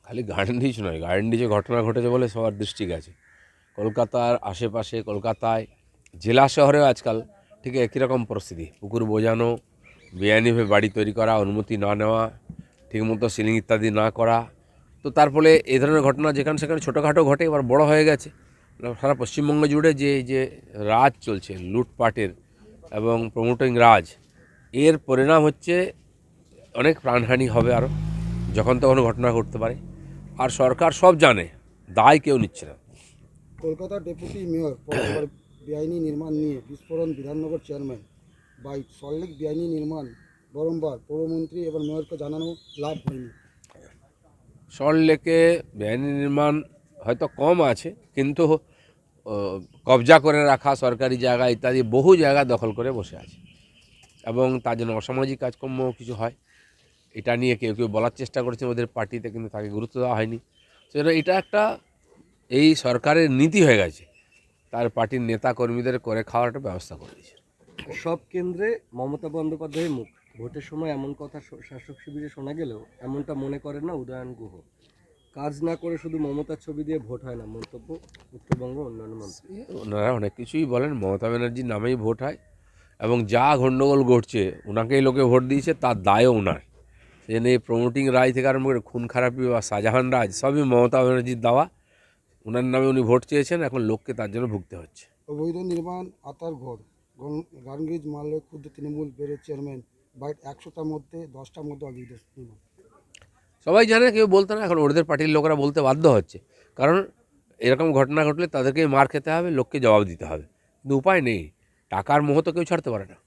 খালি garden rich নয়, garden রিচে ঘটনা ঘটেছে বলে সবার দৃষ্টি গেছে। কলকাতার আশেপাশে, কলকাতায় জেলা শহরেও আজকাল ঠিক একই রকম পরিস্থিতি। পুকুর বোঝানো, বেআইনিভাবে বাড়ি তৈরি করা, অনুমতি না নেওয়া, ঠিকমতো সিলিং ইত্যাদি না করা। তো তার ফলে এই ধরনের ঘটনা যেখানে সেখানে ছোটোখাটো ঘটে, এবার বড় হয়ে গেছে। সারা পশ্চিমবঙ্গ জুড়ে যে রাজ চলছে লুটপাটের এবং প্রমোটিং রাজ, এর পরিণাম হচ্ছে অনেক প্রাণহানি হবে আরও, যখন তখন ঘটনা ঘটতে পারে। আর সরকার সব জানে, দায় কেউ নিচ্ছে না। কলকাতার ডেপুটি মেয়র পরস্পর বেআইনি নির্মাণ নিয়ে বিস্ফোরণ, বিধাননগর চেয়ারম্যান বাইট, সল্টলেক বেআইনি নির্মাণ বারংবার পৌরমন্ত্রী এবং মেয়রকে জানানো, লাভ হয়নি। সল্টলেকে বেআইনি নির্মাণ হয়তো কম আছে, কিন্তু কবজা করে রাখা সরকারি জায়গা ইত্যাদি বহু জায়গা দখল করে বসে আছে, এবং তার জন্য অসামাজিক কাজকর্ম কিছু হয়। এটা নিয়ে কেউ কেউ বলার চেষ্টা করেছে ওদের পার্টিতে, কিন্তু তাকে গুরুত্ব দেওয়া হয়নি। সেজন্য এটা একটা এই সরকারের নীতি হয়ে গেছে, তার পার্টির নেতা কর্মীদের করে খাওয়ার একটা ব্যবস্থা করে দিয়েছে। সব কেন্দ্রে মমতা বন্দ্যোপাধ্যায়ের মুখ, ভোটের সময় এমন কথা শাসক শিবিরে শোনা গেলেও এমনটা মনে করেন না উদয়ন গুহ। কাজ না করে শুধু মমতার ছবি দিয়ে ভোট হয় না, মন্তব্য উত্তরবঙ্গ উন্নয়ন মন্ত্রী। ওনারা অনেক কিছুই বলেন, মমতা ব্যানার্জির নামেই ভোট হয়, এবং যা গণ্ডগোল ঘটছে ওনাকেই লোকে ভোট দিয়েছে, তার দায়ও ওনার। সেজন্য এই প্রমোটিং রাজ থেকে আরম্ভ করে খুন খারাপি বা শাহজাহান রাজ সবই মমতা ব্যানার্জির দাওয়া। ওনার নামে উনি ভোট চেয়েছেন, এখন লোককে তার জন্য ভুগতে হচ্ছে। অবৈধ নির্মাণ আতার ঘর, গার্নগিজ মারলে ক্ষুদ্র তৃণমূল বেড়ে চেয়ারম্যান বাইট, 100টার মধ্যে 10টার মধ্যে অবৈধ নির্মাণ। সবাই জানে, কেউ বলতো না, এখন ওদের পার্টির লোকেরা বলতে বাধ্য হচ্ছে, কারণ এরকম ঘটনা ঘটলে তাদেরকে মার খেতে হবে, লোককে জবাব দিতে হবে, কিন্তু উপায় নেই, টাকার মোহ তো কেউ ছাড়তে পারে না।